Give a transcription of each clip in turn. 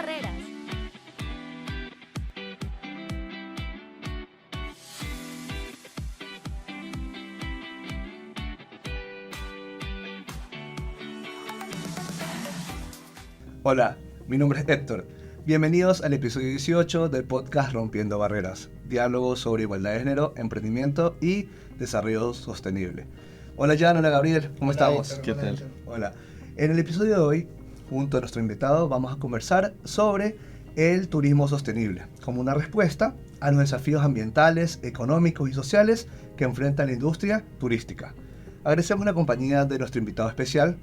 barreras. Hola, mi nombre es Héctor. Bienvenidos al episodio 18 del podcast Rompiendo Barreras, diálogos sobre igualdad de género, emprendimiento y desarrollo sostenible. Hola Jan, hola Gabriel, ¿cómo estamos? ¿Qué tal? Hola. En el episodio de hoy, junto a nuestro invitado, vamos a conversar sobre el turismo sostenible, como una respuesta a los desafíos ambientales, económicos y sociales que enfrenta la industria turística. Agradecemos la compañía de nuestro invitado especial,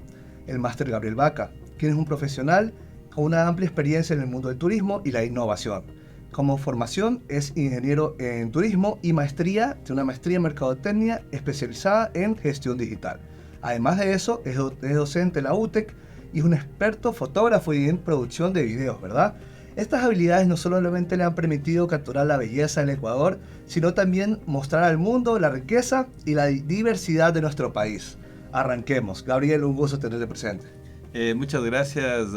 el máster Gabriel Vaca, quien es un profesional con una amplia experiencia en el mundo del turismo y la innovación. Como formación es ingeniero en turismo y tiene una maestría en mercadotecnia especializada en gestión digital. Además de eso, es docente en la UTEC y es un experto fotógrafo y en producción de videos, ¿verdad? Estas habilidades no solamente le han permitido capturar la belleza del Ecuador, sino también mostrar al mundo la riqueza y la diversidad de nuestro país. Arranquemos. Gabriel, un gusto tenerte presente. Muchas gracias,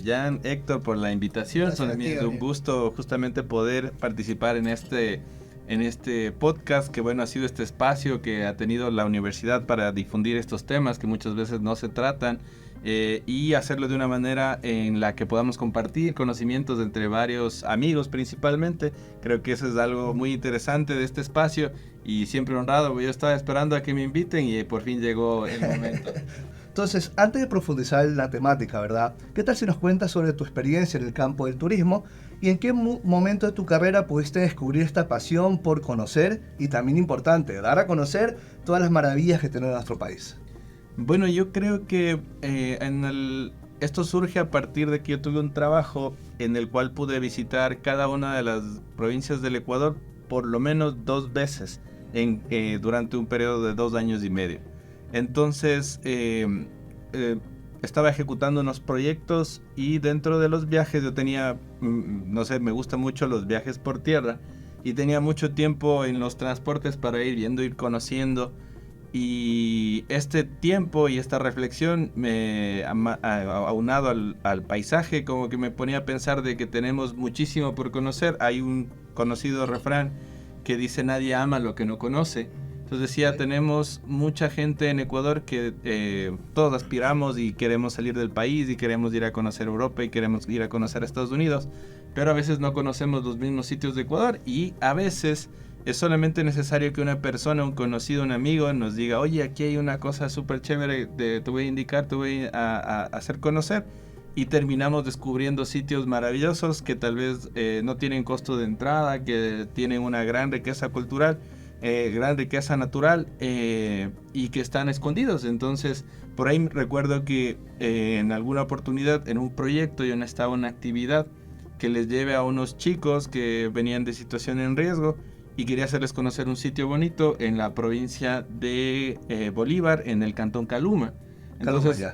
Jan, Héctor, por la invitación. Gracias a ti, Es un gusto justamente poder participar en este podcast, que bueno, ha sido este espacio que ha tenido la universidad para difundir estos temas que muchas veces no se tratan, y hacerlo de una manera en la que podamos compartir conocimientos entre varios amigos principalmente. Creo que eso es algo muy interesante de este espacio y siempre honrado. Yo estaba esperando a que me inviten y por fin llegó el momento. Entonces, antes de profundizar en la temática, ¿verdad? ¿Qué tal si nos cuentas sobre tu experiencia en el campo del turismo y en qué momento de tu carrera pudiste descubrir esta pasión por conocer y también importante, dar a conocer todas las maravillas que tiene nuestro país? Bueno, yo creo que esto surge a partir de que yo tuve un trabajo en el cual pude visitar cada una de las provincias del Ecuador por lo menos 2 veces durante un periodo de 2 años y medio. Entonces, estaba ejecutando unos proyectos y dentro de los viajes yo tenía, me gustan mucho los viajes por tierra y tenía mucho tiempo en los transportes para ir viendo, ir conociendo. Y este tiempo y esta reflexión, aunado al paisaje, como que me ponía a pensar de que tenemos muchísimo por conocer. Hay un conocido refrán que dice: nadie ama lo que no conoce. Entonces decía, tenemos mucha gente en Ecuador que todos aspiramos y queremos salir del país y queremos ir a conocer Europa y queremos ir a conocer Estados Unidos, pero a veces no conocemos los mismos sitios de Ecuador y a veces es solamente necesario que una persona, un conocido, un amigo nos diga: oye, aquí hay una cosa súper chévere, te voy a indicar, te voy a hacer conocer, y terminamos descubriendo sitios maravillosos que tal vez no tienen costo de entrada, que tienen una gran riqueza cultural, gran riqueza natural, y que están escondidos. Entonces, por ahí recuerdo que en alguna oportunidad en un proyecto yo estaba en una actividad que les lleve a unos chicos que venían de situación en riesgo y quería hacerles conocer un sitio bonito en la provincia de Bolívar, en el cantón Caluma. Entonces,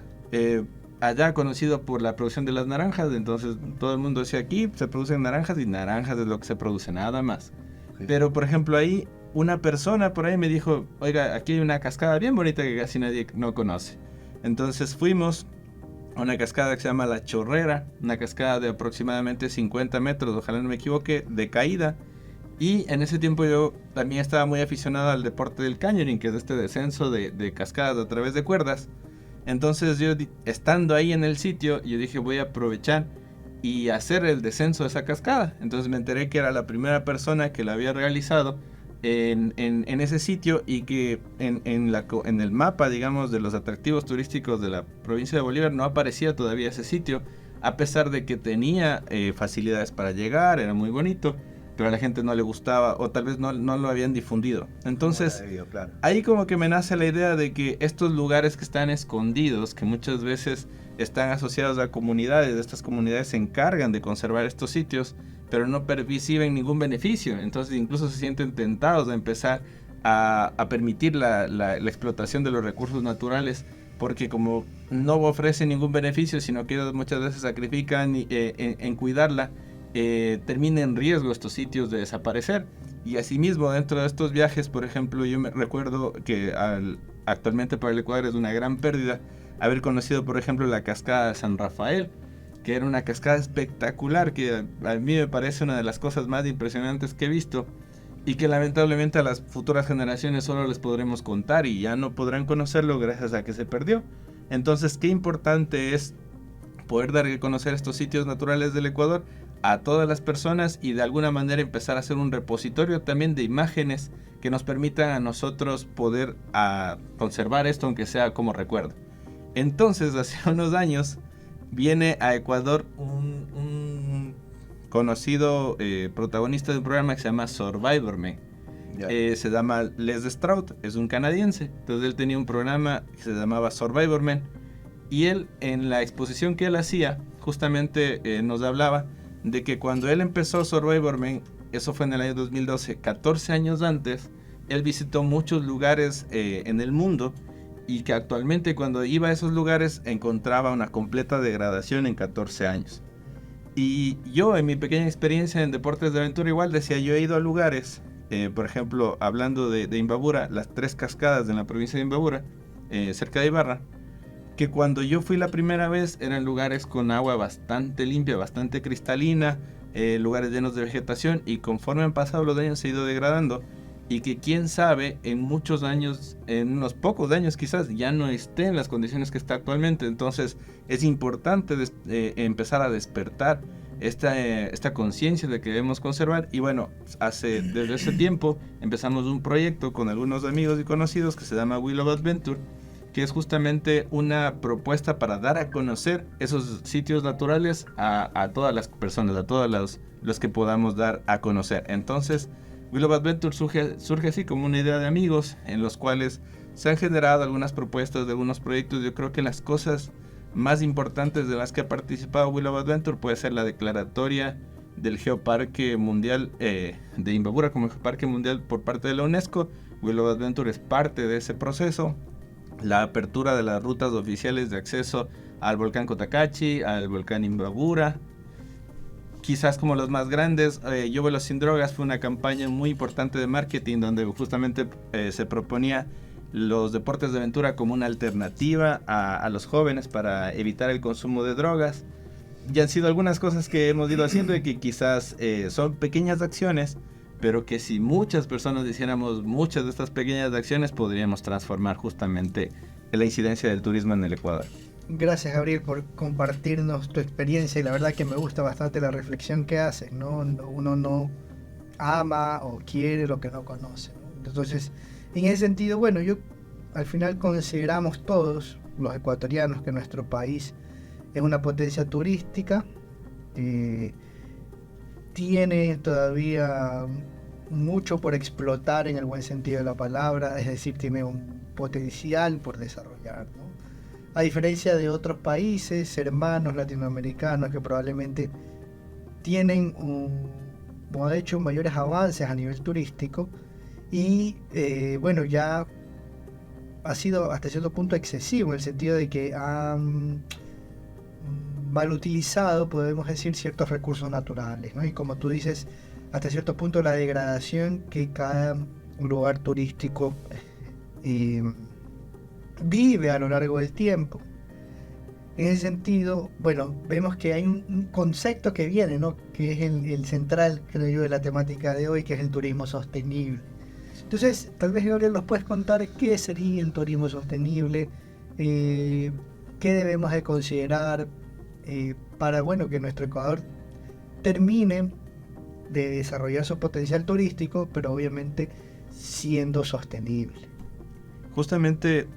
allá conocido por la producción de las naranjas, entonces todo el mundo decía: aquí se producen naranjas y naranjas es lo que se produce, nada más. Sí. Pero por ejemplo ahí una persona por ahí me dijo: oiga, aquí hay una cascada bien bonita que casi nadie no conoce. Entonces fuimos a una cascada que se llama La Chorrera, una cascada de aproximadamente 50 metros, ojalá no me equivoque, de caída. Y en ese tiempo yo también estaba muy aficionado al deporte del canyoning, que es este descenso de cascadas a través de cuerdas. Entonces yo, estando ahí en el sitio, yo dije: voy a aprovechar y hacer el descenso de esa cascada. Entonces me enteré que era la primera persona que la había realizado en ese sitio, y que en el mapa, digamos, de los atractivos turísticos de la provincia de Bolívar no aparecía todavía ese sitio, a pesar de que tenía facilidades para llegar, era muy bonito, pero a la gente no le gustaba, o tal vez no lo habían difundido. Entonces, claro, ahí como que me nace la idea de que estos lugares que están escondidos, que muchas veces están asociados a comunidades, estas comunidades se encargan de conservar estos sitios, pero no perciben ningún beneficio. Entonces incluso se sienten tentados a empezar a permitir la explotación de los recursos naturales, porque como no ofrecen ningún beneficio, sino que ellos muchas veces sacrifican en cuidarla, termina en riesgo estos sitios de desaparecer. Y asimismo, dentro de estos viajes, por ejemplo, yo me recuerdo que actualmente para el Ecuador es una gran pérdida haber conocido, por ejemplo, la cascada de San Rafael, que era una cascada espectacular, que a mí me parece una de las cosas más impresionantes que he visto, y que lamentablemente a las futuras generaciones solo les podremos contar y ya no podrán conocerlo gracias a que se perdió. Entonces, qué importante es poder dar a conocer estos sitios naturales del Ecuador a todas las personas y de alguna manera empezar a hacer un repositorio también de imágenes que nos permitan a nosotros poder conservar esto, aunque sea como recuerdo. Entonces, hace unos años viene a Ecuador un conocido protagonista de un programa que se llama Survivor Man. Se llama Les Stroud, es un canadiense. Entonces él tenía un programa que se llamaba Survivor Man, y él, en la exposición que él hacía, justamente nos hablaba de que cuando él empezó Survivor Man, eso fue en el año 2012, 14 años antes, él visitó muchos lugares en el mundo, y que actualmente cuando iba a esos lugares encontraba una completa degradación en 14 años. Y yo, en mi pequeña experiencia en deportes de aventura, igual decía, yo he ido a lugares, por ejemplo, hablando de Imbabura, las 3 cascadas en la provincia de Imbabura, cerca de Ibarra, que cuando yo fui la primera vez eran lugares con agua bastante limpia, bastante cristalina, lugares llenos de vegetación, y conforme han pasado los años se ha ido degradando, y que quién sabe, en muchos años, en unos pocos años quizás, ya no esté en las condiciones que está actualmente. Entonces es importante empezar a despertar esta conciencia de que debemos conservar. Y bueno, desde ese tiempo empezamos un proyecto con algunos amigos y conocidos que se llama Wheel of Adventure, que es justamente una propuesta para dar a conocer esos sitios naturales a todas las personas, a todos los que podamos dar a conocer. Entonces, Wheel of Adventure surge así como una idea de amigos, en los cuales se han generado algunas propuestas de algunos proyectos. Yo creo que las cosas más importantes de las que ha participado Wheel of Adventure puede ser la declaratoria del Geoparque Mundial de Imbabura como Geoparque Mundial por parte de la UNESCO. Wheel of Adventure es parte de ese proceso. La apertura de las rutas oficiales de acceso al volcán Cotacachi, al volcán Imbabura. Quizás como los más grandes, Yo Vuelo Sin Drogas fue una campaña muy importante de marketing donde justamente se proponía los deportes de aventura como una alternativa a los jóvenes para evitar el consumo de drogas. Y han sido algunas cosas que hemos ido haciendo y que quizás son pequeñas acciones, pero que si muchas personas hiciéramos muchas de estas pequeñas acciones podríamos transformar justamente la incidencia del turismo en el Ecuador. Gracias, Gabriel, por compartirnos tu experiencia, y la verdad que me gusta bastante la reflexión que haces, ¿no? Uno no ama o quiere lo que no conoce, ¿no? Entonces, en ese sentido, bueno, yo al final consideramos todos los ecuatorianos que nuestro país es una potencia turística, tiene todavía mucho por explotar en el buen sentido de la palabra, es decir, tiene un potencial por desarrollar, ¿no? A diferencia de otros países hermanos latinoamericanos que probablemente tienen o han hecho mayores avances a nivel turístico, y bueno, ya ha sido hasta cierto punto excesivo en el sentido de que han mal utilizado, podemos decir, ciertos recursos naturales, ¿no? Y como tú dices, hasta cierto punto la degradación que cada lugar turístico vive a lo largo del tiempo. En ese sentido, bueno, vemos que hay un concepto que viene, ¿no? Que es el central, creo yo, de la temática de hoy, que es el turismo sostenible. Entonces, tal vez, Gabriel, nos puedes contar qué sería el turismo sostenible, qué debemos de considerar para, bueno, que nuestro Ecuador termine de desarrollar su potencial turístico, pero obviamente siendo sostenible. Justamente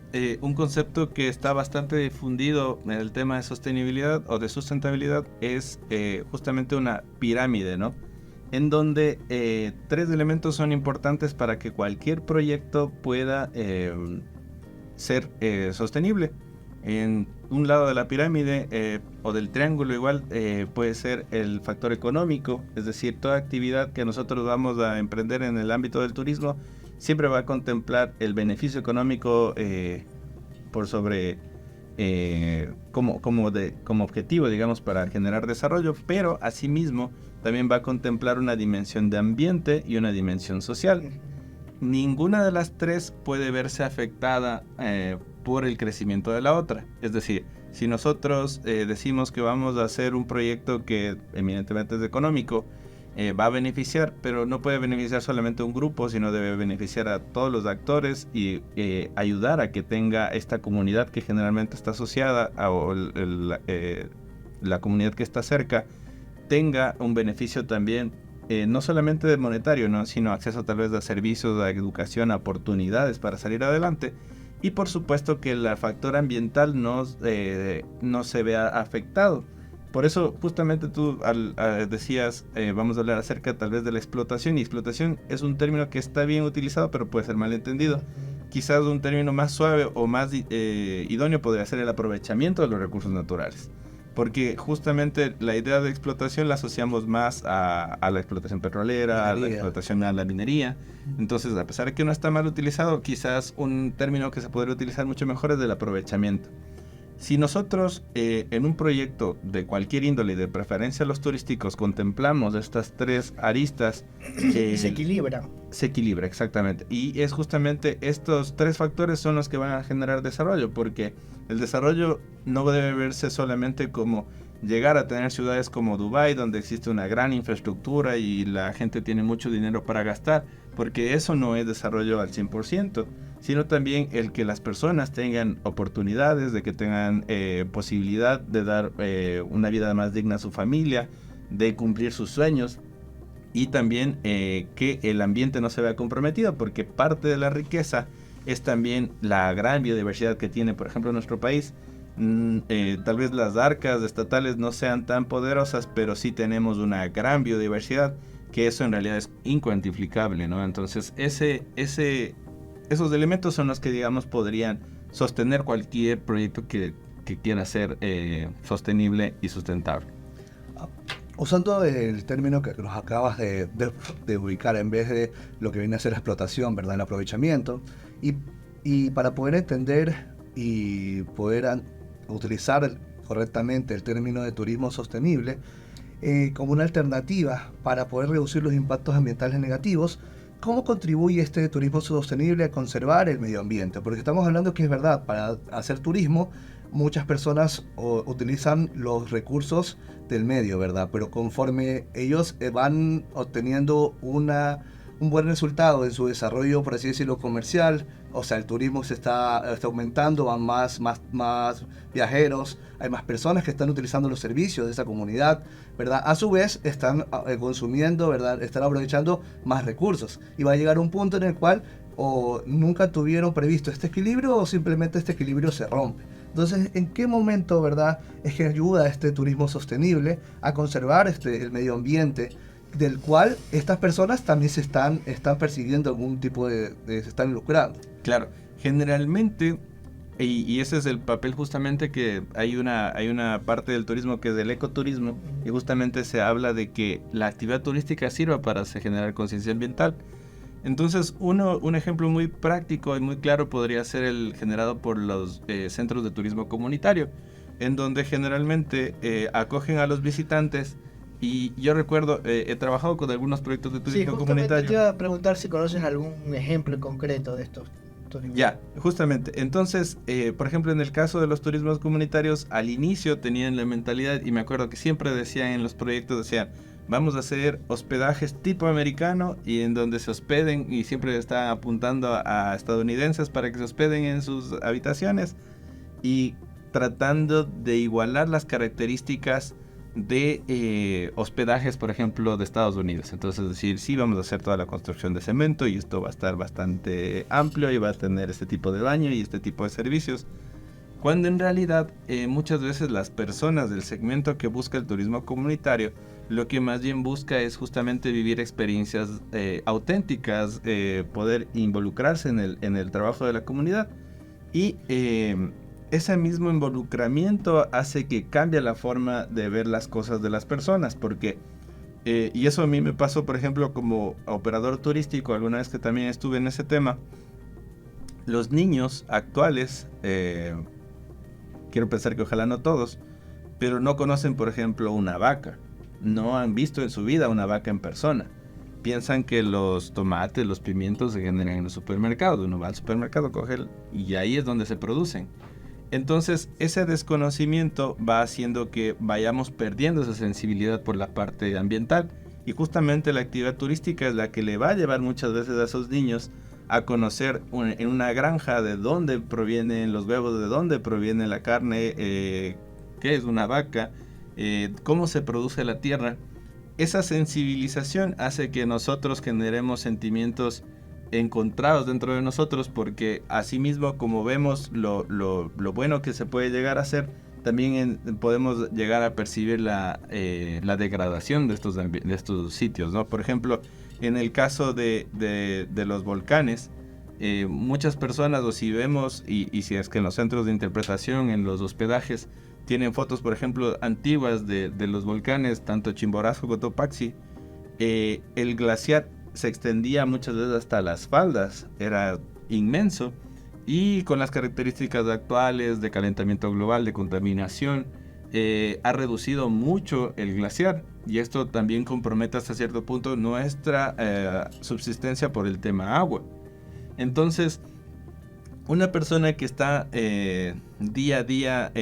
un concepto que está bastante difundido en el tema de sostenibilidad o de sustentabilidad es justamente una pirámide, ¿no? En donde 3 elementos son importantes para que cualquier proyecto pueda ser sostenible. En un lado de la pirámide o del triángulo igual puede ser el factor económico, es decir, toda actividad que nosotros vamos a emprender en el ámbito del turismo siempre va a contemplar el beneficio económico por sobre como objetivo, digamos, para generar desarrollo, pero asimismo también va a contemplar una dimensión de ambiente y una dimensión social. Ninguna de las 3 puede verse afectada por el crecimiento de la otra. Es decir, Si nosotros decimos que vamos a hacer un proyecto que eminentemente es económico, va a beneficiar, pero no puede beneficiar solamente a un grupo, sino debe beneficiar a todos los actores y ayudar a que tenga esta comunidad que generalmente está asociada la comunidad que está cerca, tenga un beneficio también, no solamente de monetario, ¿no? Sino acceso tal vez a servicios, a educación, a oportunidades para salir adelante. Y por supuesto que el factor ambiental no se vea afectado. Por eso justamente tú decías, vamos a hablar acerca tal vez de la explotación. Y explotación es un término que está bien utilizado, pero puede ser malentendido. Quizás un término más suave o más idóneo podría ser el aprovechamiento de los recursos naturales. Porque justamente la idea de explotación la asociamos más a la explotación petrolera, a la explotación a la minería. Entonces, a pesar de que no está mal utilizado, quizás un término que se podría utilizar mucho mejor es el aprovechamiento. Si nosotros en un proyecto de cualquier índole, de preferencia los turísticos, contemplamos estas tres aristas... se equilibra. Se equilibra, exactamente. Y es justamente estos tres factores son los que van a generar desarrollo, porque el desarrollo no debe verse solamente como llegar a tener ciudades como Dubái, donde existe una gran infraestructura y la gente tiene mucho dinero para gastar, porque eso no es desarrollo al 100%, sino también el que las personas tengan oportunidades, de que tengan posibilidad de dar una vida más digna a su familia, de cumplir sus sueños, y también que el ambiente no se vea comprometido, porque parte de la riqueza es también la gran biodiversidad que tiene, por ejemplo, nuestro país. Tal vez las arcas estatales no sean tan poderosas, pero sí tenemos una gran biodiversidad, que eso en realidad es incuantificable, ¿no? Entonces, esos elementos son los que, digamos, podrían sostener cualquier proyecto que quiera ser sostenible y sustentable. Usando el término que nos acabas de ubicar, en vez de lo que viene a ser la explotación, ¿verdad? El aprovechamiento, y para poder entender y poder utilizar correctamente el término de turismo sostenible como una alternativa para poder reducir los impactos ambientales negativos, ¿cómo contribuye este turismo sostenible a conservar el medio ambiente? Porque estamos hablando que es verdad, para hacer turismo muchas personas utilizan los recursos del medio, ¿verdad? Pero conforme ellos van obteniendo un buen resultado en su desarrollo, por así decirlo, comercial, o sea, el turismo se está aumentando, van más viajeros, hay más personas que están utilizando los servicios de esa comunidad, ¿verdad? A su vez están consumiendo, ¿verdad? Están aprovechando más recursos, y va a llegar un punto en el cual o nunca tuvieron previsto este equilibrio, o simplemente este equilibrio se rompe. Entonces, ¿en qué momento, verdad, es que ayuda este turismo sostenible a conservar el medio ambiente, del cual estas personas también se están persiguiendo algún tipo se están lucrando? Claro, generalmente, y ese es el papel justamente, que hay una parte del turismo que es el ecoturismo, y justamente se habla de que la actividad turística sirva para generar conciencia ambiental. Entonces, un ejemplo muy práctico y muy claro podría ser el generado por los centros de turismo comunitario, en donde generalmente acogen a los visitantes. Y yo recuerdo, he trabajado con algunos proyectos de turismo comunitario. Te iba a preguntar si conoces algún ejemplo en concreto de estos turismos. Ya, justamente. Entonces, por ejemplo, en el caso de los turismos comunitarios, al inicio tenían la mentalidad, y me acuerdo que siempre decían en los proyectos, decían, vamos a hacer hospedajes tipo americano, y en donde se hospeden, y siempre están apuntando a estadounidenses para que se hospeden en sus habitaciones, y tratando de igualar las características de hospedajes, por ejemplo, de Estados Unidos. Entonces, es decir, sí, vamos a hacer toda la construcción de cemento, y esto va a estar bastante amplio, y va a tener este tipo de baño y este tipo de servicios, cuando en realidad muchas veces las personas del segmento que busca el turismo comunitario lo que más bien busca es justamente vivir experiencias auténticas, poder involucrarse en el trabajo de la comunidad, y ese mismo involucramiento hace que cambie la forma de ver las cosas de las personas, porque y eso a mí me pasó, por ejemplo, como operador turístico, alguna vez que también estuve en ese tema. Los niños actuales, quiero pensar que ojalá no todos, pero no conocen, por ejemplo, una vaca. No han visto en su vida una vaca en persona. Piensan que los tomates, los pimientos se generan en los supermercados. Uno va al supermercado, coge y ahí es donde se producen. Entonces, ese desconocimiento va haciendo que vayamos perdiendo esa sensibilidad por la parte ambiental. Y justamente la actividad turística es la que le va a llevar muchas veces a esos niños a conocer en una granja de dónde provienen los huevos, de dónde proviene la carne, qué es una vaca, cómo se produce la tierra. Esa sensibilización hace que nosotros generemos sentimientos encontrados dentro de nosotros, porque asimismo, como vemos lo bueno que se puede llegar a hacer, también podemos llegar a percibir la degradación de estos sitios, ¿no? Por ejemplo, en el caso de los volcanes, muchas personas, o si vemos, y si es que en los centros de interpretación, en los hospedajes, tienen fotos, por ejemplo, antiguas de los volcanes, tanto Chimborazo como Cotopaxi, el glaciar se extendía muchas veces hasta las faldas, era inmenso, y con las características actuales de calentamiento global, de contaminación, ha reducido mucho el glaciar, y esto también compromete hasta cierto punto nuestra subsistencia por el tema agua. Entonces, una persona que está día a día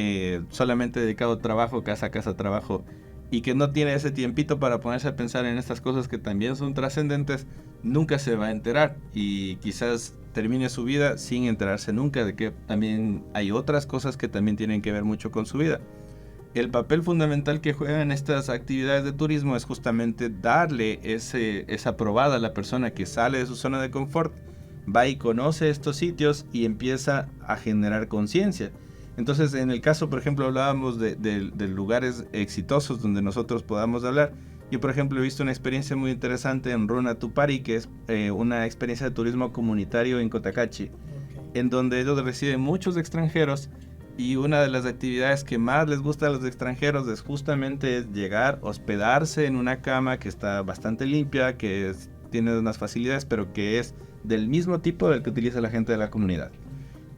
solamente dedicado a trabajo, casa a casa, trabajo, y que no tiene ese tiempito para ponerse a pensar en estas cosas que también son trascendentes, nunca se va a enterar, y quizás termine su vida sin enterarse nunca de que también hay otras cosas que también tienen que ver mucho con su vida. El papel fundamental que juegan estas actividades de turismo es justamente darle esa probada a la persona que sale de su zona de confort, va y conoce estos sitios y empieza a generar conciencia. Entonces, en el caso, por ejemplo, hablábamos de lugares exitosos donde nosotros podamos hablar. Yo, por ejemplo, he visto una experiencia muy interesante en Runa Tupari, que es una experiencia de turismo comunitario en Cotacachi, en donde ellos reciben muchos extranjeros, y una de las actividades que más les gusta a los extranjeros es justamente llegar, hospedarse en una cama que está bastante limpia, que tiene unas facilidades, pero que es del mismo tipo del que utiliza la gente de la comunidad.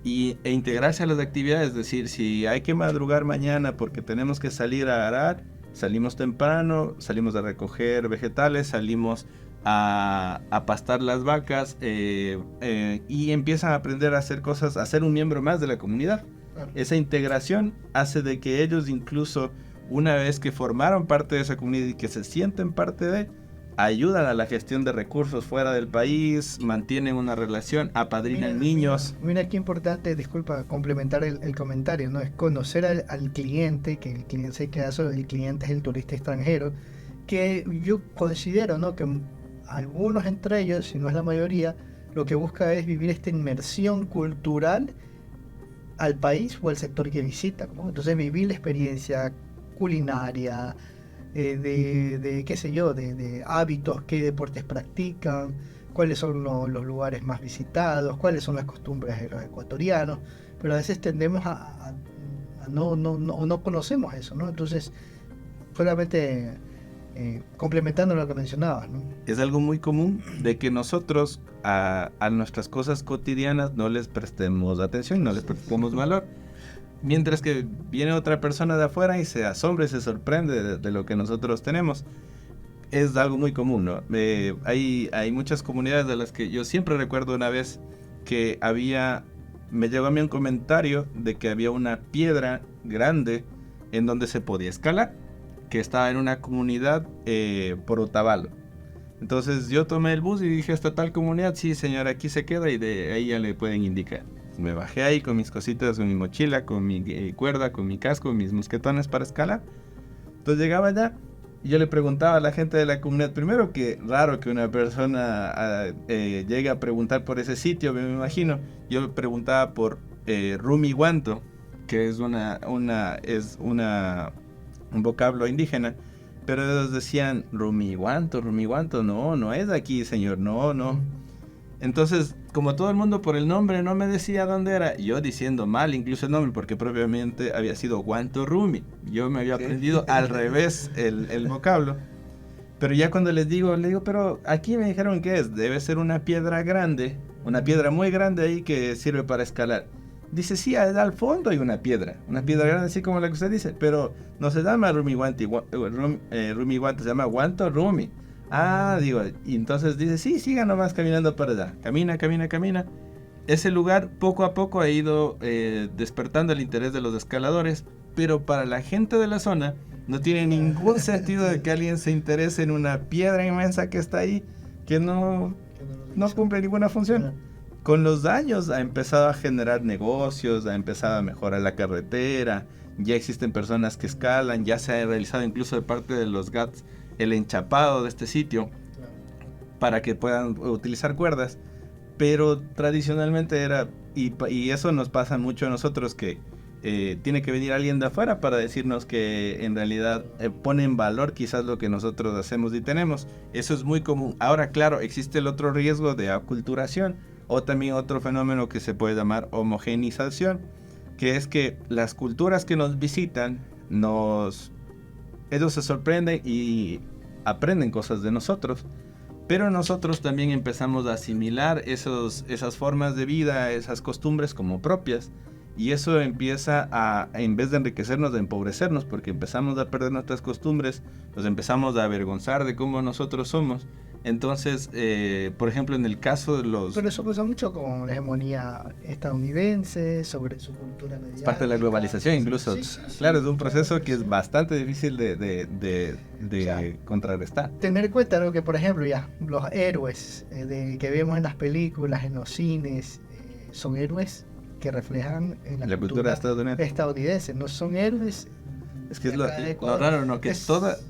E integrarse a las actividades, es decir, si hay que madrugar mañana porque tenemos que salir a arar, salimos temprano, salimos a recoger vegetales, salimos a pastar las vacas, y empiezan a aprender a hacer cosas, a ser un miembro más de la comunidad. Claro. Esa integración hace de que ellos, incluso una vez que formaron parte de esa comunidad y que se sienten parte de, ayudan a la gestión de recursos fuera del país, mantienen una relación, apadrinan niños. Mira qué importante, disculpa, complementar el comentario, ¿no? Es conocer al cliente, que el cliente, en este caso, el cliente es el turista extranjero, que yo considero, ¿no?, que algunos entre ellos, si no es la mayoría, lo que busca es vivir esta inmersión cultural al país o al sector que visita, ¿no? Entonces vivir la experiencia culinaria, de qué sé yo, de hábitos, qué deportes practican, cuáles son los lugares más visitados, cuáles son las costumbres de los ecuatorianos, pero a veces tendemos a no conocemos eso, ¿no? Entonces, solamente complementando lo que mencionabas, ¿no? Es algo muy común de que nosotros a nuestras cosas cotidianas no les prestemos atención, no les prestemos valor. Mientras que viene otra persona de afuera y se asombra y se sorprende de lo que nosotros tenemos. Es algo muy común, ¿no? Hay muchas comunidades de las que yo siempre recuerdo una vez que me llegó a mí un comentario de que había una piedra grande en donde se podía escalar, que estaba en una comunidad por Otavalo. Entonces yo tomé el bus y dije, hasta tal comunidad, sí señor, aquí se queda, y de ahí ya le pueden indicar. Me bajé ahí con mis cositas, con mi mochila, con mi cuerda, con mi casco, mis mosquetones para escalar. Entonces llegaba allá y yo le preguntaba a la gente de la comunidad, primero, que raro que una persona llegue a preguntar por ese sitio, me imagino. Yo le preguntaba por Rumi Guanto, que es un vocablo indígena, pero ellos decían, Rumi Guanto, no es de aquí, señor, no. Entonces, como todo el mundo por el nombre no me decía dónde era, yo diciendo mal incluso el nombre, porque propiamente había sido Guanto Rumi. Yo me había aprendido al revés el vocablo. Pero ya cuando le digo, pero aquí me dijeron que debe ser una piedra grande, una piedra muy grande ahí que sirve para escalar. Dice, sí, al fondo hay una piedra grande, así como la que usted dice, pero no se llama Rumi Guanto, se llama Guanto Rumi. Ah, digo, y entonces dice, sí, siga nomás caminando para allá. Camina. ese lugar poco a poco ha ido despertando el interés de los escaladores, pero para la gente de la zona no tiene ningún sentido de que alguien se interese en una piedra inmensa que está ahí, que no cumple ninguna función. Con los años ha empezado a generar negocios, ha empezado a mejorar la carretera, ya existen personas que escalan, ya se ha realizado incluso de parte de los GATS el enchapado de este sitio para que puedan utilizar cuerdas, pero tradicionalmente era, y eso nos pasa mucho a nosotros, que tiene que venir alguien de afuera para decirnos que en realidad pone en valor quizás lo que nosotros hacemos y tenemos. Eso es muy común. Ahora, claro, existe el otro riesgo de aculturación, o también otro fenómeno que se puede llamar homogenización, que es que las culturas que nos visitan, ellos se sorprenden y aprenden cosas de nosotros, pero nosotros también empezamos a asimilar esas formas de vida, esas costumbres como propias, y eso empieza en vez de enriquecernos, a empobrecernos, porque empezamos a perder nuestras costumbres, nos empezamos a avergonzar de cómo nosotros somos. Entonces, por ejemplo, en el caso de los... Pero eso pasa mucho con la hegemonía estadounidense, sobre su cultura mediática. Es parte de la globalización incluso. Sí, claro, es un proceso que es bastante difícil de contrarrestar. Tener en cuenta, ¿no?, que, por ejemplo, ya los héroes que vemos en las películas, en los cines, son héroes que reflejan en la cultura estadounidense. No son héroes... Es que es lo raro, ¿no? Que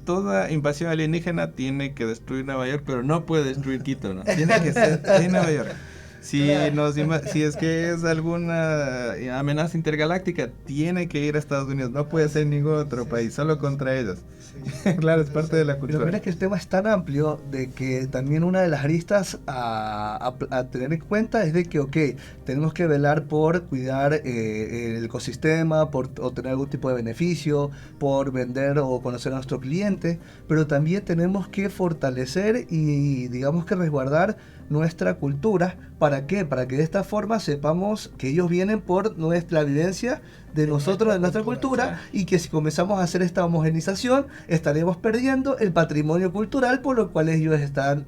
toda invasión alienígena tiene que destruir Nueva York, pero no puede destruir Quito, ¿no? Tiene que ser en Nueva York. Si es que es alguna amenaza intergaláctica, tiene que ir a Estados Unidos, no puede ser ningún otro país, solo contra ellos. Sí. Claro, es parte de la cultura. Pero mira que el tema es tan amplio de que también una de las aristas a tener en cuenta es de que, ok, tenemos que velar por cuidar el ecosistema, por obtener algún tipo de beneficio, por vender o conocer a nuestro cliente, pero también tenemos que fortalecer y, digamos, que resguardar nuestra cultura. ¿Para qué? Para que de esta forma sepamos que ellos vienen por nuestra vivencia de nosotros, de nuestra cultura, y que si comenzamos a hacer esta homogenización estaremos perdiendo el patrimonio cultural por lo cual ellos están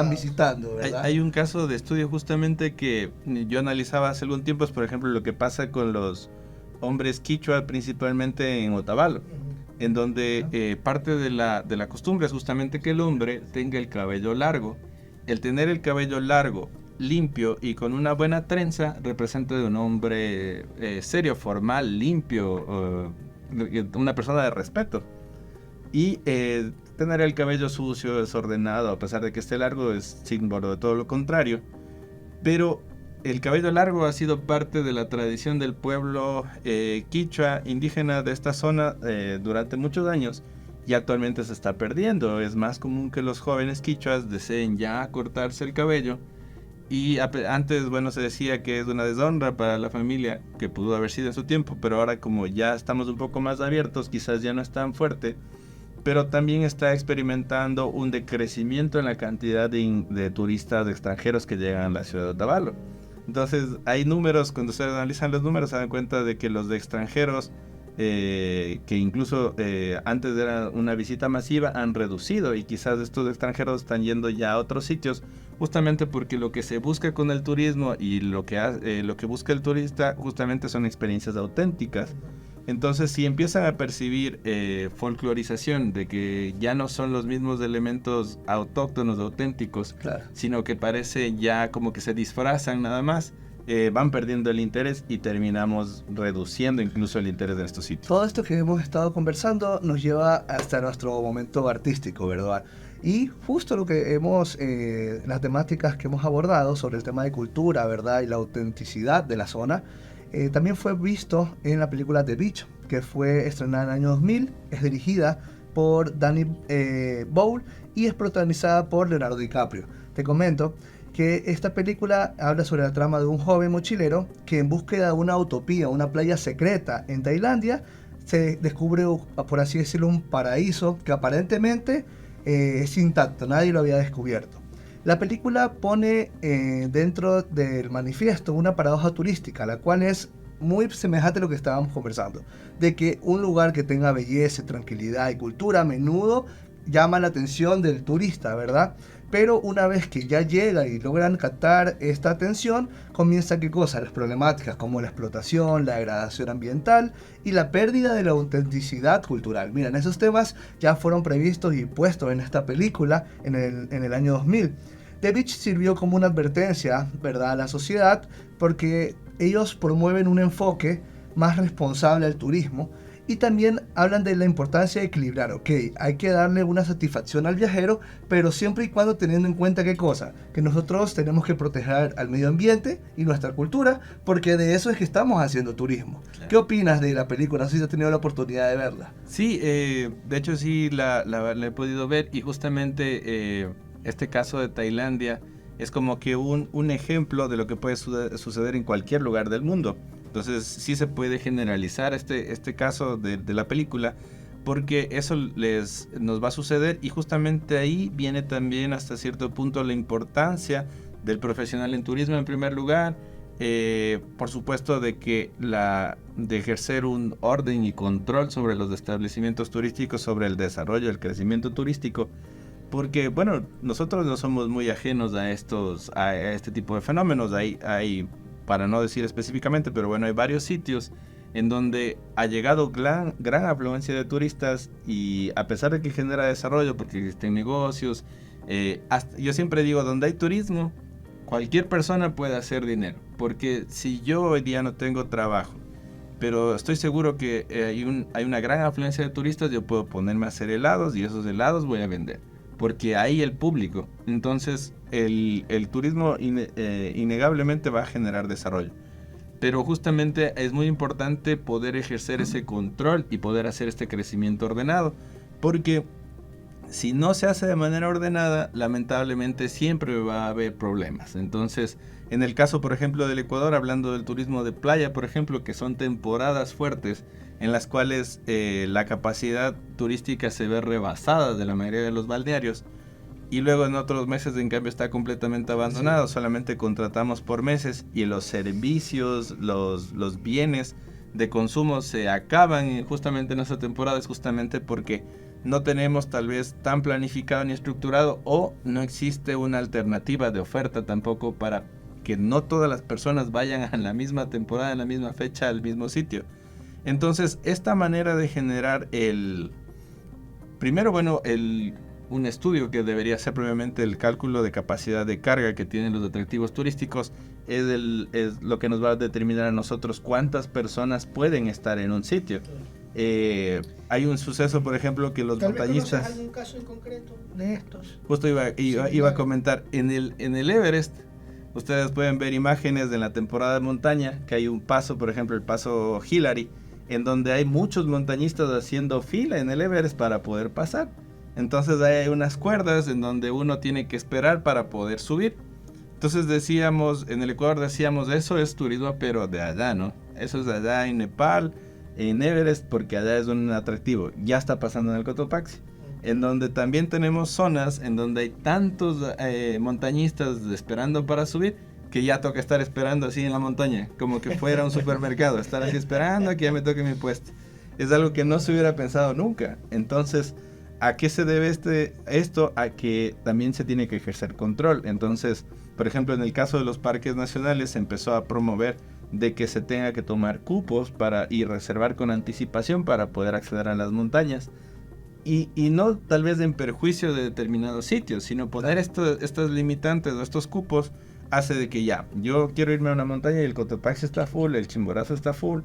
visitando, ¿verdad? Hay un caso de estudio justamente que yo analizaba hace algún tiempo, es por ejemplo lo que pasa con los hombres quichua, principalmente en Otavalo, en donde parte de la costumbre es justamente que el hombre tenga el cabello largo. El tener el cabello largo, limpio y con una buena trenza representa de un hombre serio, formal, limpio, una persona de respeto. Y tener el cabello sucio, desordenado, a pesar de que esté largo, es símbolo de todo lo contrario. Pero el cabello largo ha sido parte de la tradición del pueblo quichua indígena de esta zona durante muchos años. Y actualmente se está perdiendo. Es más común que los jóvenes quichuas deseen ya cortarse el cabello. Y antes, bueno, se decía que es una deshonra para la familia, que pudo haber sido en su tiempo, pero ahora como ya estamos un poco más abiertos, quizás ya no es tan fuerte. Pero también está experimentando un decrecimiento en la cantidad de turistas extranjeros que llegan a la ciudad de Otavalo. Entonces hay números, cuando ustedes analizan los números se dan cuenta de que los de extranjeros que incluso antes era una visita masiva han reducido, y quizás estos extranjeros están yendo ya a otros sitios justamente porque lo que se busca con el turismo y lo que busca el turista justamente son experiencias auténticas. Entonces si empiezan a percibir folclorización de que ya no son los mismos elementos autóctonos auténticos, claro, sino que parece ya como que se disfrazan nada más, van perdiendo el interés y terminamos reduciendo incluso el interés de estos sitios. Todo esto que hemos estado conversando nos lleva hasta nuestro momento artístico, ¿verdad? Y justo lo que las temáticas que hemos abordado sobre el tema de cultura, ¿verdad? Y la autenticidad de la zona, también fue visto en la película The Beach, que fue estrenada en el año 2000, es dirigida por Danny Boyle y es protagonizada por Leonardo DiCaprio. Te comento que esta película habla sobre la trama de un joven mochilero que en búsqueda de una utopía, una playa secreta en Tailandia, se descubre, por así decirlo, un paraíso que aparentemente es intacto, nadie lo había descubierto. La película pone dentro del manifiesto una paradoja turística, la cual es muy semejante a lo que estábamos conversando, de que un lugar que tenga belleza, tranquilidad y cultura a menudo llama la atención del turista, ¿verdad? Pero una vez que ya llega y logran captar esta atención, comienza ¿qué cosa? Las problemáticas como la explotación, la degradación ambiental y la pérdida de la autenticidad cultural. Miren, esos temas ya fueron previstos y puestos en esta película en el año 2000. The Beach sirvió como una advertencia, ¿verdad?, a la sociedad, porque ellos promueven un enfoque más responsable al turismo. Y también hablan de la importancia de equilibrar, ok, hay que darle una satisfacción al viajero, pero siempre y cuando teniendo en cuenta qué cosa, que nosotros tenemos que proteger al medio ambiente y nuestra cultura, porque de eso es que estamos haciendo turismo. Claro. ¿Qué opinas de la película? No sé si has tenido la oportunidad de verla. Sí, de hecho sí la he podido ver, y justamente este caso de Tailandia es como que un ejemplo de lo que puede suceder en cualquier lugar del mundo. Entonces sí se puede generalizar este caso de la película, porque eso nos va a suceder, y justamente ahí viene también hasta cierto punto la importancia del profesional en turismo en primer lugar, por supuesto de ejercer un orden y control sobre los establecimientos turísticos, sobre el desarrollo, el crecimiento turístico, porque bueno, nosotros no somos muy ajenos a este tipo de fenómenos. Hay para no decir específicamente, pero bueno, hay varios sitios en donde ha llegado gran afluencia de turistas, y a pesar de que genera desarrollo porque existen negocios, yo siempre digo, donde hay turismo, cualquier persona puede hacer dinero, porque si yo hoy día no tengo trabajo, pero estoy seguro que hay una gran afluencia de turistas, yo puedo ponerme a hacer helados, y esos helados voy a vender, porque hay el público. Entonces el turismo innegablemente va a generar desarrollo, pero justamente es muy importante poder ejercer ese control y poder hacer este crecimiento ordenado, porque si no se hace de manera ordenada, lamentablemente siempre va a haber problemas. Entonces, en el caso, por ejemplo, del Ecuador, hablando del turismo de playa, por ejemplo, que son temporadas fuertes en las cuales la capacidad turística se ve rebasada de la mayoría de los balnearios, y luego en otros meses en cambio está completamente abandonado, sí. Solamente contratamos por meses, y los servicios, los bienes de consumo se acaban justamente en esa temporada. Es justamente porque no tenemos tal vez tan planificado ni estructurado, o no existe una alternativa de oferta tampoco para que no todas las personas vayan a la misma temporada, en la misma fecha, al mismo sitio. Entonces, esta manera de generar un estudio que debería ser previamente el cálculo de capacidad de carga que tienen los atractivos turísticos, es lo que nos va a determinar a nosotros cuántas personas pueden estar en un sitio. Hay un suceso, por ejemplo, que los montañistas... ¿Algún caso en concreto de estos? Justo iba a comentar, en el Everest, ustedes pueden ver imágenes de la temporada de montaña, que hay un paso, por ejemplo, el paso Hillary, en donde hay muchos montañistas haciendo fila en el Everest para poder pasar. Entonces hay unas cuerdas en donde uno tiene que esperar para poder subir. Entonces en el Ecuador decíamos, eso es turismo, pero de allá, ¿no? Eso es de allá en Nepal, en Everest, porque allá es un atractivo. Ya está pasando en el Cotopaxi, en donde también tenemos zonas en donde hay tantos montañistas esperando para subir, que ya toca estar esperando así en la montaña, como que fuera un supermercado, estar así esperando a que ya me toque mi puesto. Es algo que no se hubiera pensado nunca. Entonces, ¿a qué se debe esto? A que también se tiene que ejercer control. Entonces, por ejemplo, en el caso de los parques nacionales, se empezó a promover de que se tenga que tomar cupos y reservar con anticipación para poder acceder a las montañas. Y no tal vez en perjuicio de determinados sitios, sino poner estos limitantes o estos cupos hace de que yo quiero irme a una montaña y el Cotopaxi está full, el Chimborazo está full,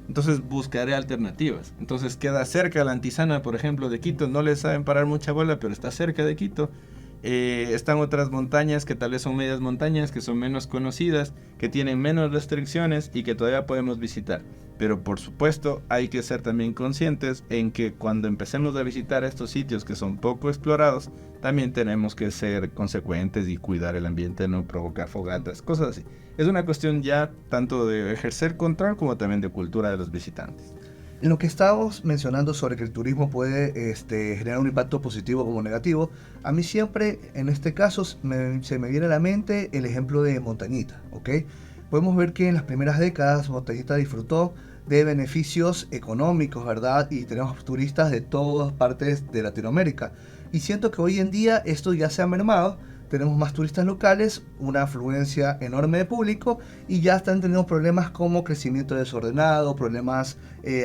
entonces buscaré alternativas. Entonces queda cerca la Antisana, por ejemplo, de Quito, no le saben parar mucha bola, pero está cerca de Quito. Están otras montañas que tal vez son medias montañas, que son menos conocidas, que tienen menos restricciones y que todavía podemos visitar. Pero por supuesto hay que ser también conscientes en que cuando empecemos a visitar estos sitios que son poco explorados, también tenemos que ser consecuentes y cuidar el ambiente, no provocar fogatas, cosas así. Es una cuestión ya tanto de ejercer control como también de cultura de los visitantes. Lo que estábamos mencionando sobre que el turismo puede generar un impacto positivo como negativo, a mí siempre en este caso se me viene a la mente el ejemplo de Montañita, ¿ok? Podemos ver que en las primeras décadas Montañita disfrutó de beneficios económicos, ¿verdad? Y tenemos turistas de todas partes de Latinoamérica. Y siento que hoy en día esto ya se ha mermado tenemos más turistas locales, una afluencia enorme de público y ya están teniendo problemas como crecimiento desordenado, problemas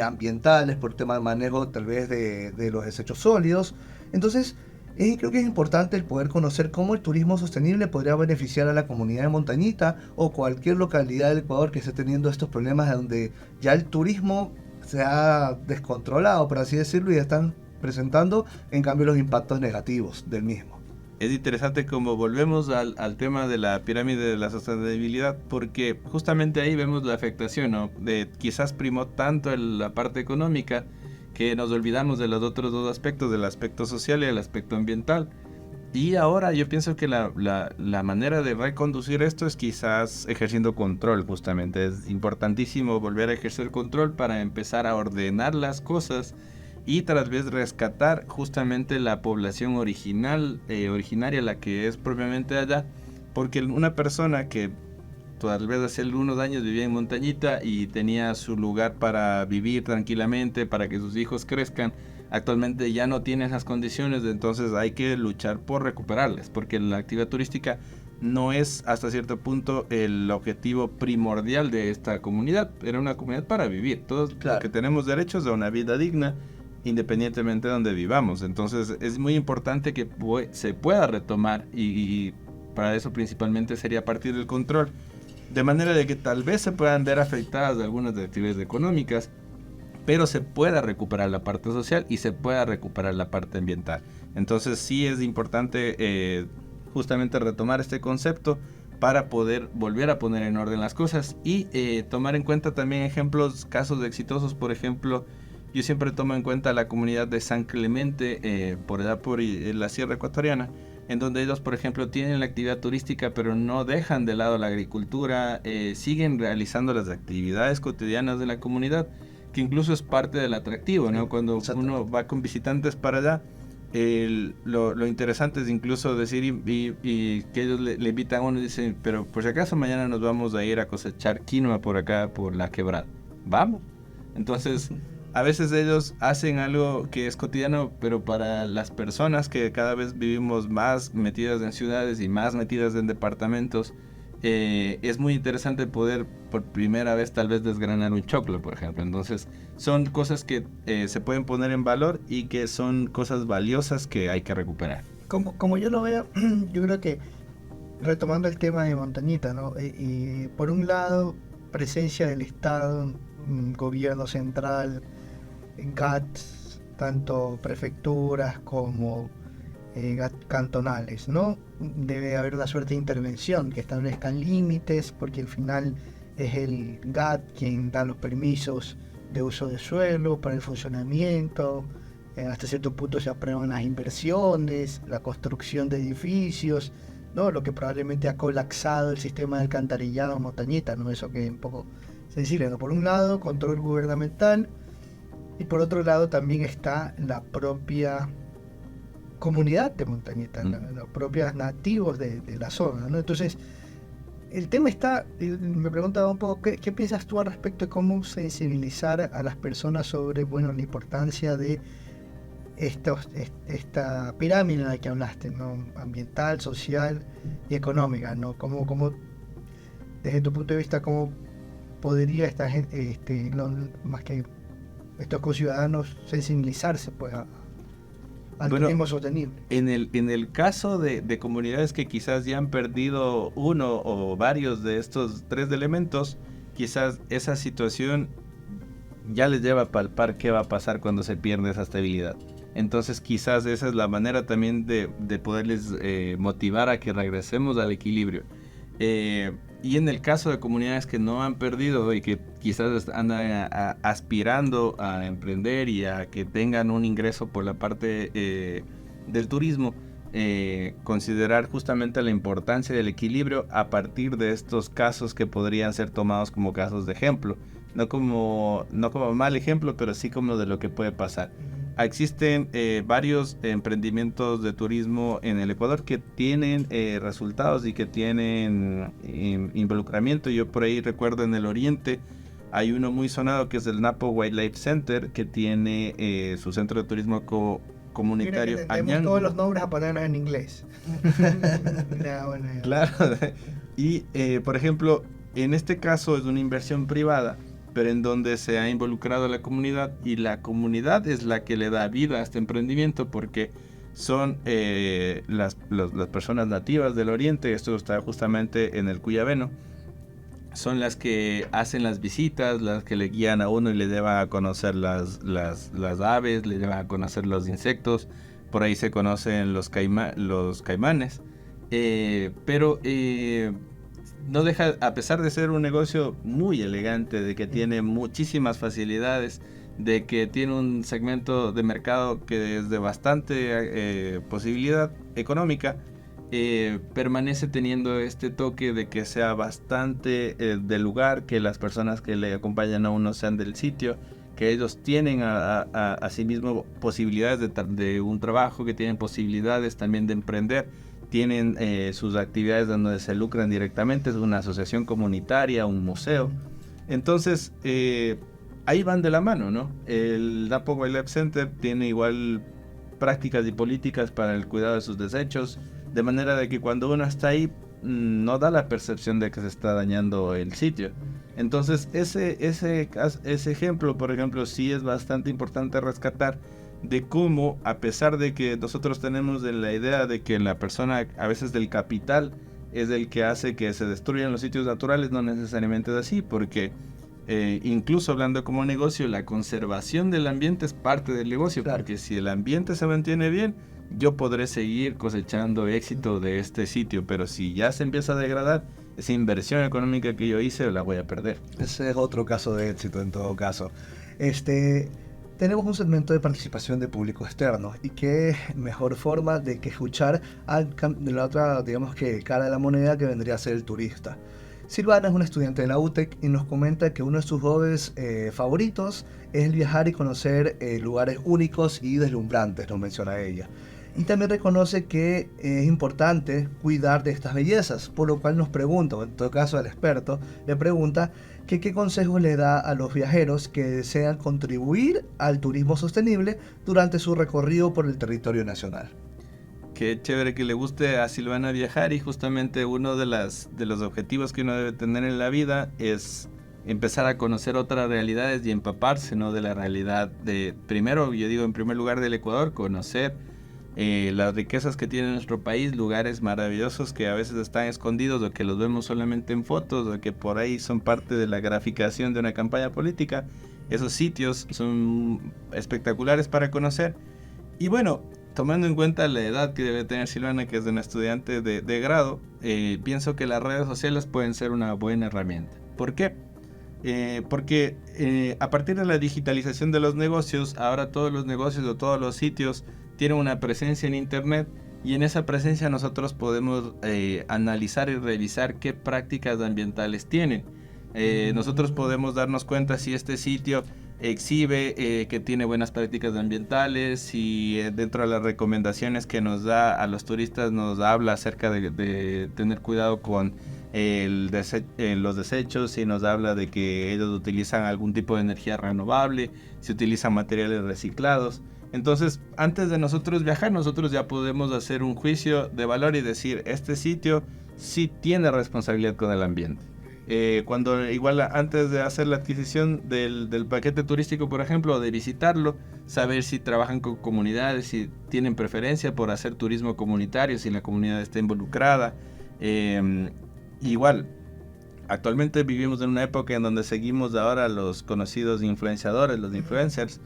ambientales por tema de manejo tal vez de los desechos sólidos. Entonces, creo que es importante el poder conocer cómo el turismo sostenible podría beneficiar a la comunidad de Montañita o cualquier localidad del Ecuador que esté teniendo estos problemas donde ya el turismo se ha descontrolado, por así decirlo, y están presentando en cambio los impactos negativos del mismo. Es interesante como volvemos al tema de la pirámide de la sostenibilidad, porque justamente ahí vemos la afectación, ¿no? Quizás primó tanto la parte económica que nos olvidamos de los otros dos aspectos, del aspecto social y el aspecto ambiental. Y ahora yo pienso que la manera de reconducir esto es quizás ejerciendo control, justamente. Es importantísimo volver a ejercer control para empezar a ordenar las cosas y tal vez rescatar justamente la población originaria, la que es propiamente allá, porque una persona que tal vez hace unos años vivía en Montañita y tenía su lugar para vivir tranquilamente, para que sus hijos crezcan, actualmente ya no tiene esas condiciones, entonces hay que luchar por recuperarlas, porque la actividad turística no es hasta cierto punto el objetivo primordial de esta comunidad. Era una comunidad para vivir, todos los que tenemos derechos a una vida digna, independientemente de donde vivamos. Entonces es muy importante que se pueda retomar y para eso principalmente sería a partir del control, de manera de que tal vez se puedan ver afectadas algunas actividades económicas, pero se pueda recuperar la parte social y se pueda recuperar la parte ambiental. Entonces sí es importante justamente retomar este concepto para poder volver a poner en orden las cosas y tomar en cuenta también casos exitosos. Por ejemplo, yo siempre tomo en cuenta la comunidad de San Clemente, por la Sierra Ecuatoriana, en donde ellos, por ejemplo, tienen la actividad turística, pero no dejan de lado la agricultura, siguen realizando las actividades cotidianas de la comunidad, que incluso es parte del atractivo, ¿no? Cuando uno va con visitantes para allá, lo interesante es incluso decir y que ellos le invitan a uno y dicen, pero por si acaso mañana nos vamos a ir a cosechar quinoa por acá, por la quebrada. Vamos. Entonces, a veces ellos hacen algo que es cotidiano, pero para las personas que cada vez vivimos más metidas en ciudades y más metidas en departamentos, es muy interesante poder por primera vez tal vez desgranar un choclo, por ejemplo. Entonces son cosas que se pueden poner en valor y que son cosas valiosas que hay que recuperar. Como yo lo veo, yo creo que retomando el tema de Montañita, ¿no? Por un lado, presencia del Estado, gobierno central, GATS, tanto prefecturas como cantonales, ¿no? Debe haber una suerte de intervención que establezcan límites, porque al final es el GAT quien da los permisos de uso de suelo para el funcionamiento. Hasta cierto punto se aprueban las inversiones, la construcción de edificios, ¿no? Lo que probablemente ha colapsado el sistema de alcantarillado en Montañita, ¿no? Eso que es un poco sensible, ¿no? Por un lado, control gubernamental, y por otro lado también está la propia comunidad de Montañita, los propios nativos de la zona, ¿no? Entonces, el tema está, me preguntaba un poco, ¿qué piensas tú al respecto de cómo sensibilizar a las personas sobre, bueno, la importancia de esta pirámide en la que hablaste, ¿no? Ambiental, social y económica, ¿no? ¿Cómo, desde tu punto de vista, cómo podría esta gente, más que estos conciudadanos, sensibilizarse pues al turismo sostenible? En el caso de comunidades que quizás ya han perdido uno o varios de estos tres elementos, quizás esa situación ya les lleva a palpar qué va a pasar cuando se pierde esa estabilidad. Entonces quizás esa es la manera también de poderles motivar a que regresemos al equilibrio. Y en el caso de comunidades que no han perdido y que quizás andan aspirando a emprender y a que tengan un ingreso por la parte del turismo, considerar justamente la importancia del equilibrio a partir de estos casos que podrían ser tomados como casos de ejemplo. No como mal ejemplo, pero sí como de lo que puede pasar. Existen varios emprendimientos de turismo en el Ecuador que tienen resultados y que tienen involucramiento. Yo por ahí recuerdo en el oriente hay uno muy sonado que es el Napo Wildlife Center, que tiene su centro de turismo comunitario. Mira que tenemos todos los nombres a ponerlos en inglés. Claro. Y, por ejemplo, en este caso es una inversión privada, pero en donde se ha involucrado la comunidad, y la comunidad es la que le da vida a este emprendimiento, porque son las personas nativas del oriente. Esto está justamente en el Cuyabeno. Son las que hacen las visitas, las que le guían a uno y le llevan a conocer las aves, le llevan a conocer los insectos. Por ahí se conocen los caimanes. Pero no deja, a pesar de ser un negocio muy elegante, de que tiene muchísimas facilidades, de que tiene un segmento de mercado que es de bastante posibilidad económica, permanece teniendo este toque de que sea bastante del lugar, que las personas que le acompañan a uno sean del sitio, que ellos tienen a sí mismo posibilidades de un trabajo, que tienen posibilidades también de emprender, tienen sus actividades donde se lucran directamente, es una asociación comunitaria, un museo. Entonces, ahí van de la mano, ¿no? El Napo Wildlife Center tiene igual prácticas y políticas para el cuidado de sus desechos, de manera de que cuando uno está ahí no da la percepción de que se está dañando el sitio. Entonces ese ejemplo, por ejemplo, sí es bastante importante rescatar, de cómo, a pesar de que nosotros tenemos la idea de que la persona, a veces del capital, es el que hace que se destruyan los sitios naturales, no necesariamente es así, porque incluso hablando como negocio, la conservación del ambiente es parte del negocio, claro. Porque si el ambiente se mantiene bien, yo podré seguir cosechando éxito de este sitio, pero si ya se empieza a degradar, esa inversión económica que yo hice la voy a perder. Ese es otro caso de éxito en todo caso. Tenemos un segmento de participación de público externo, y qué mejor forma de que escuchar de la otra, digamos, que cara de la moneda, que vendría a ser el turista. Silvana es una estudiante de la UTEC y nos comenta que uno de sus hobbies favoritos es el viajar y conocer lugares únicos y deslumbrantes, nos menciona ella. Y también reconoce que es importante cuidar de estas bellezas, por lo cual nos pregunta, o en todo caso al experto, le pregunta que qué consejos le da a los viajeros que desean contribuir al turismo sostenible durante su recorrido por el territorio nacional. Qué chévere que le guste a Silvana viajar, y justamente uno de los objetivos que uno debe tener en la vida es empezar a conocer otras realidades y empaparse, ¿no?, de la realidad primero, yo digo en primer lugar del Ecuador, conocer las riquezas que tiene nuestro país, lugares maravillosos que a veces están escondidos o que los vemos solamente en fotos o que por ahí son parte de la graficación de una campaña política. Esos sitios son espectaculares para conocer. Y bueno, tomando en cuenta la edad que debe tener Silvana, que es de una estudiante de grado, pienso que las redes sociales pueden ser una buena herramienta. ¿Por qué? Porque a partir de la digitalización de los negocios, ahora todos los negocios o todos los sitios tienen una presencia en internet, y en esa presencia nosotros podemos analizar y revisar qué prácticas ambientales tienen. Nosotros podemos darnos cuenta si este sitio exhibe que tiene buenas prácticas ambientales, si dentro de las recomendaciones que nos da a los turistas nos habla acerca de tener cuidado con los desechos, si nos habla de que ellos utilizan algún tipo de energía renovable, si utilizan materiales reciclados. Entonces, antes de nosotros viajar, nosotros ya podemos hacer un juicio de valor y decir, este sitio sí tiene responsabilidad con el ambiente. Cuando igual antes de hacer la adquisición del paquete turístico, por ejemplo, o de visitarlo, saber si trabajan con comunidades, si tienen preferencia por hacer turismo comunitario, si la comunidad está involucrada. Igual, actualmente vivimos en una época en donde seguimos ahora los conocidos influenciadores, los influencers.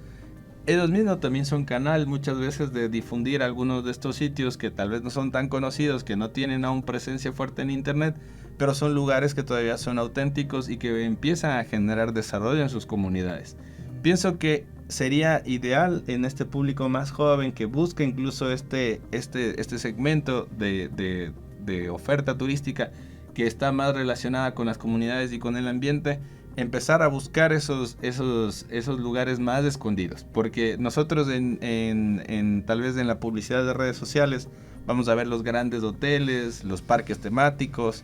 Ellos mismos también son canal muchas veces de difundir algunos de estos sitios que tal vez no son tan conocidos, que no tienen aún presencia fuerte en internet, pero son lugares que todavía son auténticos y que empiezan a generar desarrollo en sus comunidades. Pienso que sería ideal en este público más joven que busca incluso este segmento de oferta turística que está más relacionada con las comunidades y con el ambiente, empezar a buscar esos lugares más escondidos, porque nosotros tal vez en la publicidad de redes sociales vamos a ver los grandes hoteles, los parques temáticos,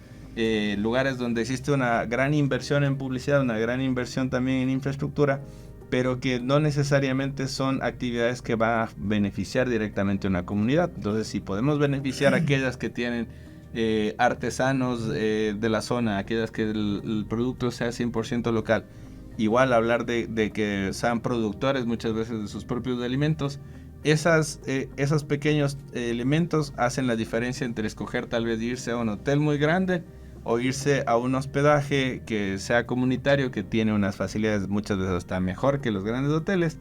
lugares donde existe una gran inversión en publicidad, una gran inversión también en infraestructura, pero que no necesariamente son actividades que van a beneficiar directamente a una comunidad. Entonces, si podemos beneficiar a aquellas que tienen artesanos de la zona, aquellas que el producto sea 100% local, igual hablar de que sean productores muchas veces de sus propios alimentos, esos pequeños elementos hacen la diferencia entre escoger tal vez irse a un hotel muy grande o irse a un hospedaje que sea comunitario, que tiene unas facilidades muchas veces hasta mejor que los grandes hoteles,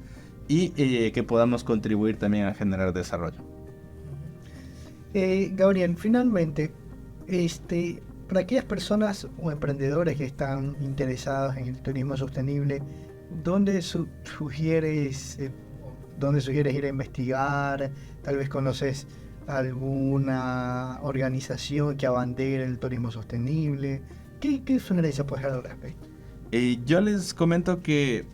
y que podamos contribuir también a generar desarrollo. Gabriel, finalmente, para aquellas personas o emprendedores que están interesados en el turismo sostenible, ¿dónde sugieres ir a investigar? Tal vez conoces alguna organización que abandere el turismo sostenible. ¿Qué sugerencia puedes dar al respecto? Yo les comento que,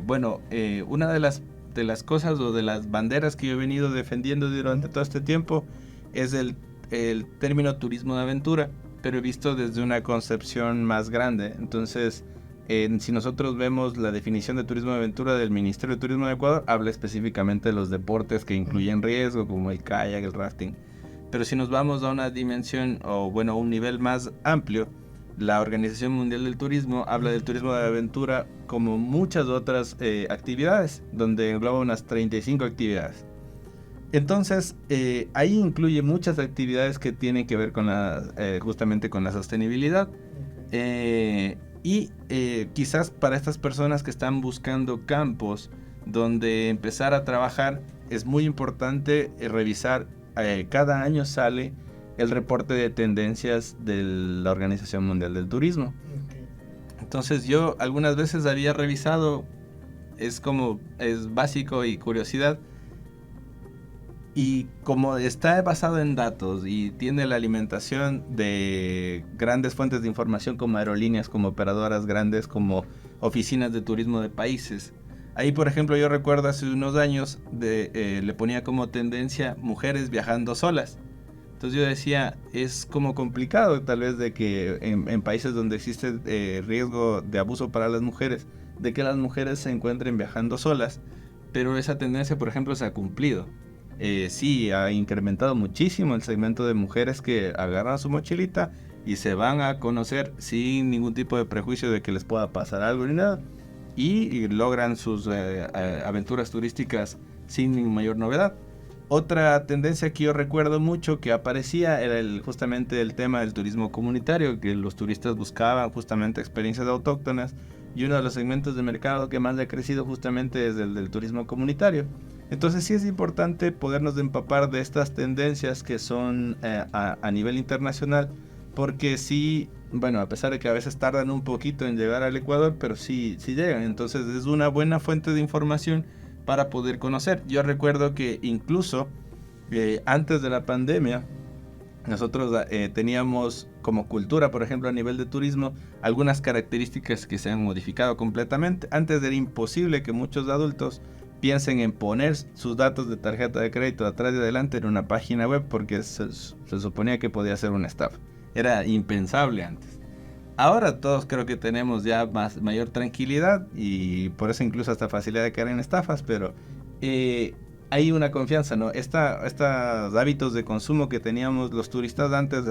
una de las cosas o de las banderas que yo he venido defendiendo durante todo este tiempo es el término turismo de aventura, pero visto desde una concepción más grande. Entonces, si nosotros vemos la definición de turismo de aventura del Ministerio de Turismo de Ecuador, habla específicamente de los deportes que incluyen riesgo, como el kayak, el rafting. Pero si nos vamos a una dimensión un nivel más amplio, la Organización Mundial del Turismo habla del turismo de aventura como muchas otras actividades, donde engloba unas 35 actividades. Entonces, ahí incluye muchas actividades que tienen que ver con justamente con la sostenibilidad. Quizás para estas personas que están buscando campos donde empezar a trabajar, es muy importante revisar. Cada año sale el reporte de tendencias de la Organización Mundial del Turismo. Entonces yo algunas veces había revisado, es básico y curiosidad, y como está basado en datos y tiene la alimentación de grandes fuentes de información como aerolíneas, como operadoras grandes, como oficinas de turismo de países. Ahí, por ejemplo, yo recuerdo hace unos años le ponía como tendencia mujeres viajando solas. Entonces yo decía, es como complicado tal vez de que en países donde existe riesgo de abuso para las mujeres, de que las mujeres se encuentren viajando solas, pero esa tendencia, por ejemplo, se ha cumplido. Sí, ha incrementado muchísimo el segmento de mujeres que agarran su mochilita y se van a conocer sin ningún tipo de prejuicio de que les pueda pasar algo ni nada, y logran sus aventuras turísticas sin mayor novedad. Otra tendencia que yo recuerdo mucho que aparecía era justamente el tema del turismo comunitario, que los turistas buscaban justamente experiencias autóctonas, y uno de los segmentos de mercado que más ha crecido justamente es el del turismo comunitario. Entonces sí es importante podernos empapar de estas tendencias que son a nivel internacional, porque sí, a pesar de que a veces tardan un poquito en llegar al Ecuador, pero sí llegan. Entonces es una buena fuente de información para poder conocer. Yo recuerdo que incluso antes de la pandemia, nosotros teníamos como cultura, por ejemplo, a nivel de turismo, algunas características que se han modificado completamente. Antes era imposible que muchos adultos piensen en poner sus datos de tarjeta de crédito atrás y adelante en una página web, porque se suponía que podía ser una estafa. Era impensable antes. Ahora todos creo que tenemos ya mayor tranquilidad, y por eso incluso hasta facilidad de caer en estafas, pero hay una confianza, ¿no? Estos hábitos de consumo que teníamos los turistas antes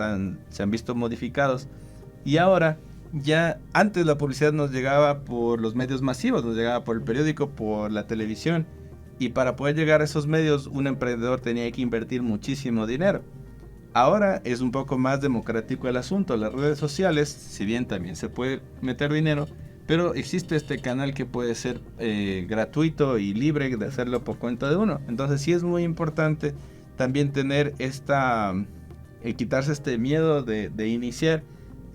se han visto modificados, y ahora ya antes la publicidad nos llegaba por los medios masivos, nos llegaba por el periódico, por la televisión, y para poder llegar a esos medios un emprendedor tenía que invertir muchísimo dinero. Ahora es un poco más democrático el asunto. Las redes sociales, si bien también se puede meter dinero, pero existe este canal que puede ser gratuito y libre de hacerlo por cuenta de uno. Entonces sí es muy importante también tener quitarse este miedo de iniciar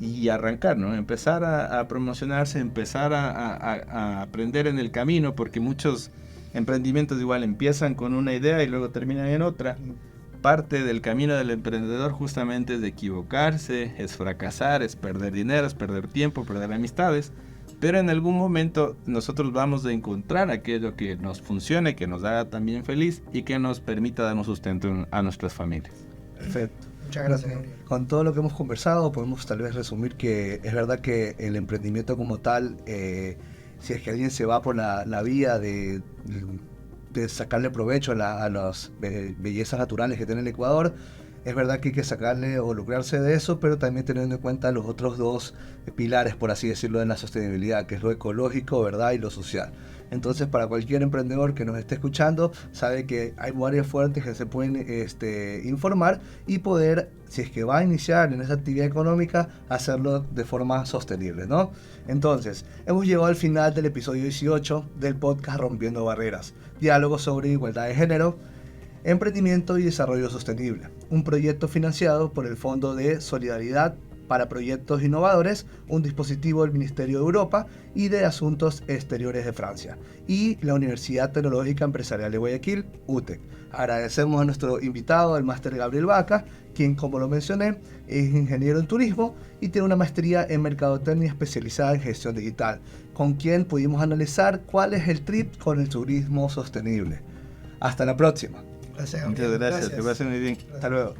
y arrancar, ¿no? Empezar a promocionarse, empezar a aprender en el camino, porque muchos emprendimientos igual empiezan con una idea y luego terminan en otra. Parte del camino del emprendedor justamente es de equivocarse, es fracasar, es perder dinero, es perder tiempo, perder amistades, pero en algún momento nosotros vamos a encontrar aquello que nos funcione, que nos haga también feliz y que nos permita darnos sustento a nuestras familias. Perfecto. Muchas gracias. Con todo lo que hemos conversado podemos tal vez resumir que es verdad que el emprendimiento como tal si es que alguien se va por la vía de sacarle provecho a las bellezas naturales que tiene el Ecuador, es verdad que hay que sacarle o lucrarse de eso, pero también teniendo en cuenta los otros dos pilares, por así decirlo, de la sostenibilidad, que es lo ecológico, ¿verdad? Y lo social. Entonces, para cualquier emprendedor que nos esté escuchando, sabe que hay varias fuentes que se pueden informar y poder, si es que va a iniciar en esa actividad económica, hacerlo de forma sostenible, ¿no? Entonces, hemos llegado al final del episodio 18 del podcast Rompiendo Barreras, diálogos sobre igualdad de género, emprendimiento y desarrollo sostenible, un proyecto financiado por el Fondo de Solidaridad para Proyectos Innovadores, un dispositivo del Ministerio de Europa y de Asuntos Exteriores de Francia, y la Universidad Tecnológica Empresarial de Guayaquil, UTEC. Agradecemos a nuestro invitado, el máster Gabriel Vaca, quien, como lo mencioné, es ingeniero en turismo y tiene una maestría en mercadotecnia especializada en gestión digital, con quien pudimos analizar cuál es el trip con el turismo sostenible. Hasta la próxima. Gracias, Muchas gracias, que pasen muy bien. Hasta luego.